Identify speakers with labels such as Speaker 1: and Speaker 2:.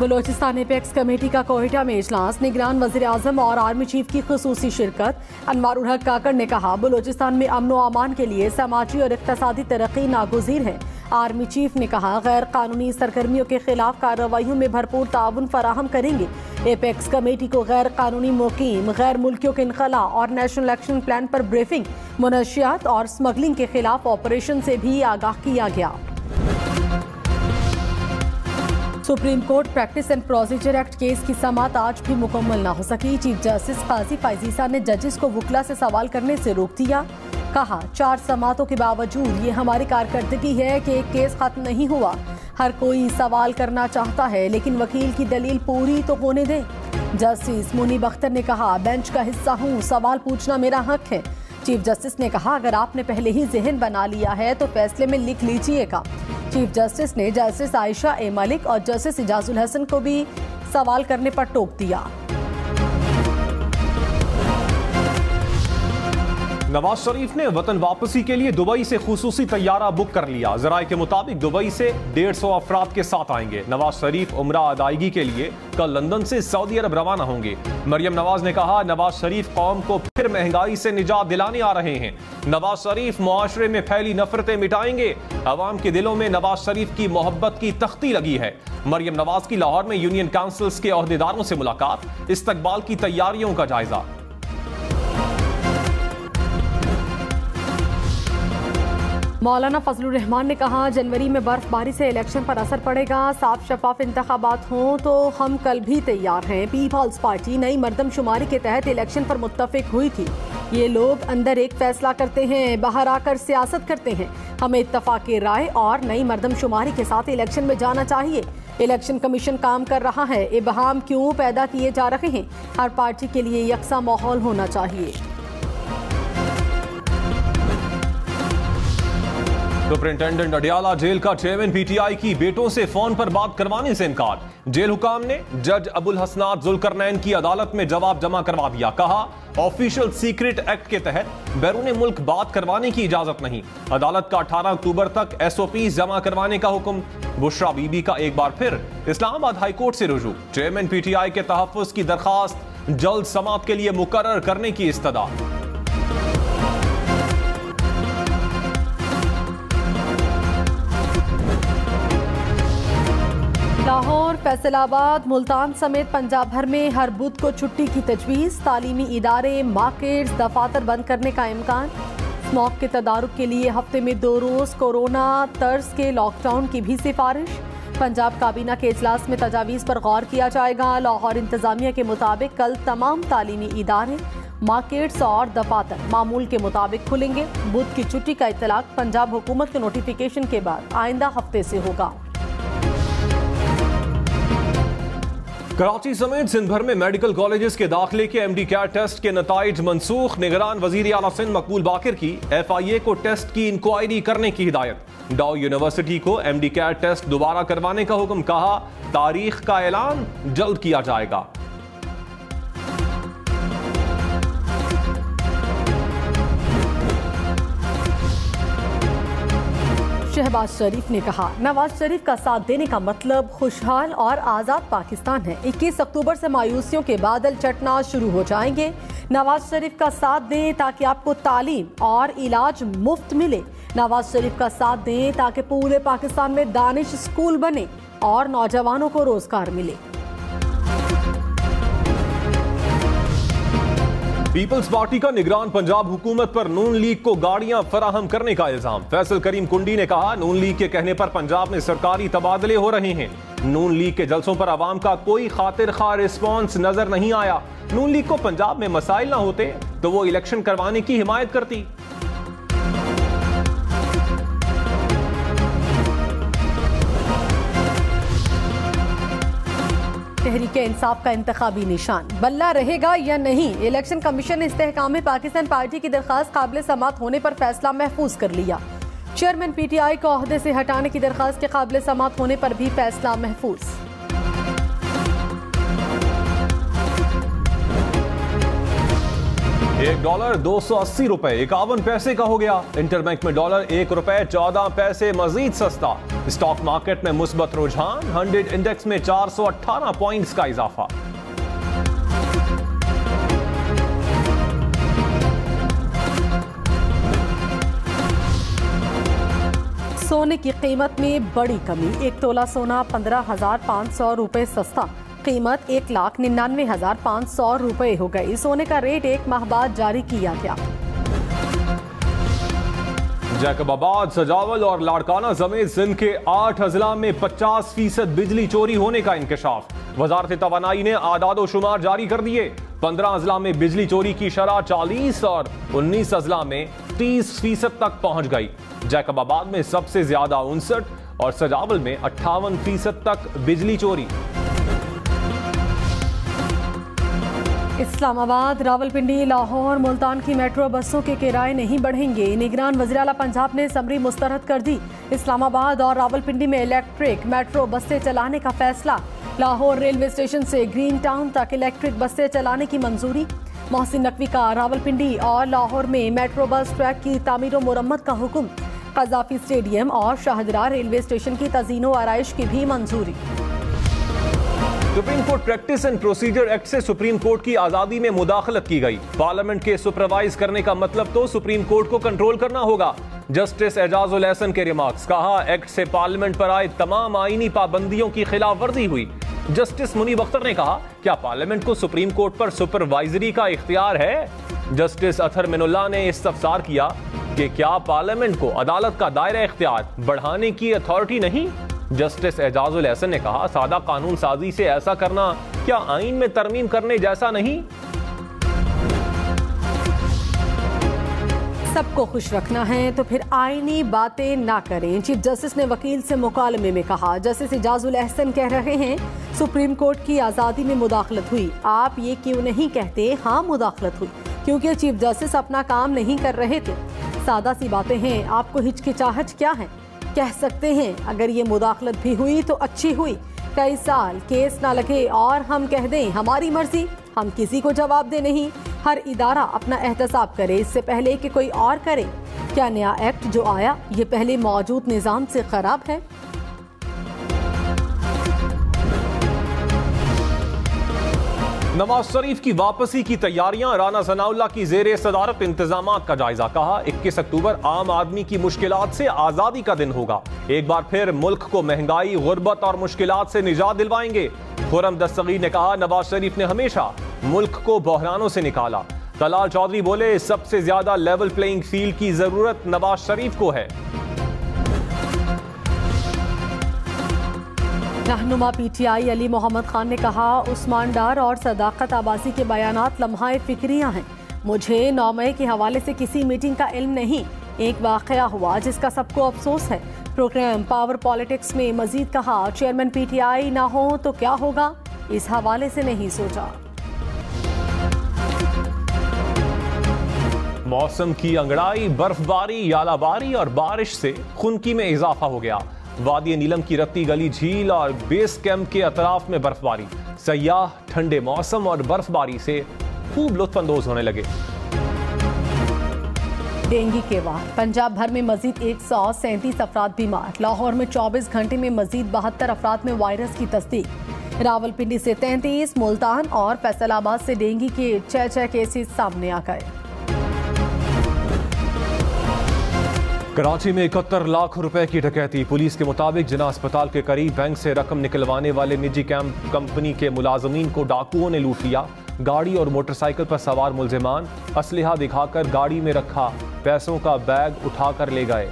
Speaker 1: Balochistan apex committee का कोयटा में इजलास, निगरान वज़ीर आज़म और आर्मी चीफ की खुसूसी शिरकत। अनवारुल हक काकड़ ने कहा, बलोचिस्तान में अमन व अमान के लिए समाजी और इक़्तिसादी तरक्की नागुज़ीर है। आर्मी चीफ ने कहा, गैर कानूनी सरगर्मियों के खिलाफ कार्रवाइयों में भरपूर ताउन फराहम करेंगे। एपेक्स कमेटी को गैर कानूनी मुकीम, गैर मुल्कियों के इनखला और नेशनल एक्शन प्लान पर ब्रीफिंग, मुनशियात और स्मगलिंग के खिलाफ ऑपरेशन से भी आगाह किया गया। Supreme court practice and procedure act case की समाअत आज भी मुकम्मल न हो सकी। चीफ जस्टिस काजी फाइजीसा ने जजेस को वकला से सवाल करने से रोक दिया। कहा, 4 समाअतों के बावजूद ये हमारी कारकर्दगी है कि एक केस खत्म नहीं हुआ। हर कोई सवाल करना चाहता है, लेकिन वकील की दलील पूरी तो होने दें। जस्टिस मुनीब अख्तर ने कहा, बेंच का हिस्सा हूँ, सवाल पूछना मेरा हक है। चीफ जस्टिस ने कहा, अगर आपने पहले ही ज़हन बना लिया है तो फैसले में लिख लीजिएगा। चीफ जस्टिस ने जस्टिस आयशा ए मलिक और जस्टिस इजाजुल हसन को भी सवाल करने पर टोक दिया।
Speaker 2: नवाज शरीफ ने वतन वापसी के लिए दुबई से खुसूसी तैयारा बुक कर लिया। जराये के मुताबिक दुबई से 150 अफराद के साथ आएंगे। नवाज शरीफ उम्रा अदायगी के लिए कल लंदन से सऊदी अरब रवाना होंगे। मरियम नवाज ने कहा, नवाज शरीफ कौम को फिर महंगाई से निजात दिलाने आ रहे हैं। नवाज शरीफ मुआशरे में फैली नफरतें मिटाएंगे। अवाम के दिलों में नवाज शरीफ की मोहब्बत की तख्ती लगी है। मरियम नवाज की लाहौर में यूनियन काउंसिल्स के ओहदेदारों से मुलाकात, इस्तकबाल की तैयारियों का जायजा।
Speaker 1: मौलाना फजलुर रहमान ने कहा, जनवरी में बर्फबारी से इलेक्शन पर असर पड़ेगा। साफ शफाफ इंतखाबात हों तो हम कल भी तैयार हैं। पीपल्स पार्टी नई मर्दमशुमारी के तहत इलेक्शन पर मुत्तफिक हुई थी। ये लोग अंदर एक फैसला करते हैं, बाहर आकर सियासत करते हैं। हमें इत्तफाक राय और नई मर्दमशुमारी के साथ इलेक्शन में जाना चाहिए। इलेक्शन कमीशन काम कर रहा है। इबहाम क्यों पैदा किए जा रहे हैं? हर पार्टी के लिए यकसा माहौल होना चाहिए।
Speaker 2: सुपरिंटेंडेंट अडियाला जेल का चेयरमैन पीटीआई की बेटों से फोन पर बात करवाने से इनकार। जेल हुकाम ने जज अबुल हसनात जुल्करनैन की अदालत में जवाब जमा करवा दिया। कहा, ऑफिशियल सीक्रेट एक्ट के तहत बैरून मुल्क बात करवाने की इजाजत नहीं। अदालत का 18 अक्टूबर तक SOP जमा करवाने का हुक्म। बुशरा बीबी का एक बार फिर इस्लामाबाद हाईकोर्ट से रुजू। चेयरमैन पीटीआई के तहफ्फुज की दरखास्त जल्द समाअत के लिए मुकर्रर करने की इस्तदा।
Speaker 1: लाहौर, फैसलाबाद, मुल्तान समेत पंजाब भर में हर बुध को छुट्टी की तजवीज़। तालीमी इदारे, मार्केट्स, दफातर बंद करने का इम्कान। स्मॉग के तदारुक के लिए हफ्ते में 2 रोज़ कोरोना तर्ज के लॉकडाउन की भी सिफारिश। पंजाब काबीना के इजलास में तजावीज़ पर गौर किया जाएगा। लाहौर इंतजामिया के मुताबिक कल तमाम तालीमी इदारे, मार्केट्स और दफातर मामूल के मुताबिक खुलेंगे। बुध की छुट्टी का इतलाक पंजाब हुकूमत के नोटिफिकेशन के बाद आइंदा हफ्ते से होगा।
Speaker 2: कराची समेत सिंध भर में मेडिकल कॉलेजेस के दाखिले के MD कैट टेस्ट के नताइज मनसूख। निगरान वजीर आला सिंध मकबूल बाकिर की FIA को टेस्ट की इंक्वायरी करने की हिदायत। डाउ यूनिवर्सिटी को MD कैट टेस्ट दोबारा करवाने का हुक्म। कहा, तारीख का ऐलान जल्द किया जाएगा।
Speaker 1: शहबाज शरीफ ने कहा, नवाज शरीफ का साथ देने का मतलब खुशहाल और आज़ाद पाकिस्तान है। 21 अक्टूबर से मायूसियों के बादल चटना शुरू हो जाएंगे। नवाज शरीफ का साथ दें ताकि आपको तालीम और इलाज मुफ्त मिले। नवाज शरीफ का साथ दें ताकि पूरे पाकिस्तान में दानिश स्कूल बने और नौजवानों को रोजगार मिले।
Speaker 2: पीपल्स पार्टी का निगरान पंजाब हुकूमत पर नून लीग को गाड़ियां फराहम करने का इल्जाम। फैसल करीम कुंडी ने कहा, नून लीग के कहने पर पंजाब में सरकारी तबादले हो रहे हैं। नून लीग के जलसों पर आवाम का कोई खातिर खा रिस्पॉन्स नजर नहीं आया। नून लीग को पंजाब में मसाइल ना होते तो वो इलेक्शन करवाने की हिमायत करती।
Speaker 1: तहरीक इंसाफ का इंतखाबी निशान बल्ला रहेगा या नहीं? इलेक्शन कमीशन ने इस्तेहकाम पाकिस्तान पार्टी की दरखास्त काबिल समाअत होने पर फैसला महफूज कर लिया। चेयरमैन PTI को ओहदे से हटाने की दरखास्त के काबिल समाअत होने पर भी फैसला महफूज।
Speaker 2: $1 280 रुपए 51 पैसे का हो गया। इंटरबैंक में डॉलर $1.14 मजीद सस्ता। स्टॉक मार्केट में मुस्बत रुझान, 100 इंडेक्स में 418 पॉइंट्स का इजाफा।
Speaker 1: सोने की कीमत में बड़ी कमी, 1 तोला सोना 15,500 रुपए सस्ता, कीमत 1,99,500 रुपए हो गई। सोने का रेट 1 माह बाद जारी किया गया।
Speaker 2: जैकबाबाद, सजावल और लाड़काना समेत सिंध के 8 अजला में 50% बिजली चोरी होने का इंकशाफ। वजारत तवानाई ने आदादो शुमार जारी कर दिए। 15 अजला में बिजली चोरी की शरह 40 और 19 अजला में 30% तक पहुंच गई। जैकबाबाद में सबसे ज्यादा 59 और सजावल में 58% तक बिजली चोरी।
Speaker 1: इस्लामाबाद, रावलपिंडी, लाहौर, मुल्तान की मेट्रो बसों के किराए नहीं बढ़ेंगे। निगरान वज़ीर आला पंजाब ने समरी मुस्तरद कर दी। इस्लामाबाद और रावलपिंडी में इलेक्ट्रिक मेट्रो बसें चलाने का फैसला। लाहौर रेलवे स्टेशन से ग्रीन टाउन तक इलेक्ट्रिक बसें चलाने की मंजूरी। मोहसिन नकवी का रावलपिंडी और लाहौर में मेट्रो बस ट्रैक की तामीर और मुरम्मत का हुक्म। कज़ाफी स्टेडियम और शाहदरा रेलवे स्टेशन की तज़ीनो आराइश की भी मंजूरी।
Speaker 2: Supreme court practice and procedure act से सुप्रीम कोर्ट की आजादी में मुदाखलत की गई। पार्लियामेंट के सुपरवाइज करने का मतलब तो सुप्रीम कोर्ट को कंट्रोल करना होगा। जस्टिस एजाजुल एहसन के रिमार्क्स। कहा, एक्ट से पार्लियामेंट पर आए तमाम आईनी पाबंदियों की खिलाफ वर्जी हुई। जस्टिस मुनीब अख्तर ने कहा, क्या पार्लियामेंट को सुप्रीम कोर्ट पर सुपरवाइजरी का इख्तियार है? जस्टिस अथर मिनुल्लाह ने इस्तफसार किया कि क्या पार्लियामेंट को अदालत का दायरा इख्तियार बढ़ाने की अथॉरिटी नहीं? जस्टिस एजाजुल एहसन ने कहा, सादा कानून साजी से ऐसा करना क्या आइन में तरमीम करने जैसा नहीं?
Speaker 1: सबको खुश रखना है तो फिर आईनी बातें ना करें। चीफ जस्टिस ने वकील से मुकालमे में कहा। जस्टिस एजाजुल एहसन कह रहे हैं, सुप्रीम कोर्ट की आज़ादी में मुदाखलत हुई। आप ये क्यों नहीं कहते हाँ मुदाखलत हुई? क्योंकि चीफ जस्टिस अपना काम नहीं कर रहे थे। सादा सी बातें हैं, आपको हिचकिचाहट क्या है? कह सकते हैं अगर ये मुदाखलत भी हुई तो अच्छी हुई। कई साल केस ना लगे और हम कह दें हमारी मर्जी, हम किसी को जवाब दे नहीं। हर इदारा अपना एहतसाब करे इससे पहले कि कोई और करे। क्या नया एक्ट जो आया ये पहले मौजूद निज़ाम से खराब है?
Speaker 2: नवाज शरीफ की वापसी की तैयारियां। राना सनाउल्लाह की ज़ेरे सदारत इंतजामात का जायजा। कहा, 21 अक्टूबर आम आदमी की मुश्किलात से आज़ादी का दिन होगा। एक बार फिर मुल्क को महंगाई, गुर्बत और मुश्किलात से निजात दिलवाएंगे। खुर्रम दस्तगीर ने कहा, नवाज शरीफ ने हमेशा मुल्क को बहरानों से निकाला। तलाल चौधरी बोले, सबसे ज्यादा लेवल प्लेइंग फील्ड की जरूरत नवाज शरीफ को है।
Speaker 1: रहनुमा पीटीआई अली मोहम्मद खान ने कहा, उस्मान डार और सदाकत आबासी के बयानात लम्हाए फिक्रियां हैं। मुझे 9 मई के हवाले से किसी मीटिंग का इल्म नहीं। एक वाकया हुआ जिसका सबको अफसोस है। प्रोग्राम पावर पॉलिटिक्स में मजीद कहा, चेयरमैन पीटीआई ना हो तो क्या होगा, इस हवाले से नहीं सोचा।
Speaker 2: मौसम की अंगड़ाई, बर्फबारी, यालाबारी और बारिश से खुनकी में इजाफा हो गया। वादी नीलम की रत्ती गली झील और बेस कैंप के अतराफ में बर्फबारी। सयाह ठंडे मौसम और बर्फबारी से खूब लुत्फानंदोज होने लगे।
Speaker 1: डेंगू के वार, पंजाब भर में मजीद 137 अफराद बीमार। लाहौर में 24 घंटे में मजीद 72 अफराद में वायरस की तस्दीक। रावलपिंडी से 33, मुल्तान और फैसलाबाद से डेंगू के 6 केसेस सामने आ गए।
Speaker 2: कराची में 71 लाख रुपए की डकैती। पुलिस के मुताबिक जिना अस्पताल के करीब बैंक से रकम निकलवाने वाले निजी कंपनी के मुलाजमीन को डाकुओं ने लूट लिया। गाड़ी और मोटरसाइकिल पर सवार मुलजिमान असलहा दिखाकर गाड़ी में रखा पैसों का बैग उठाकर ले गए।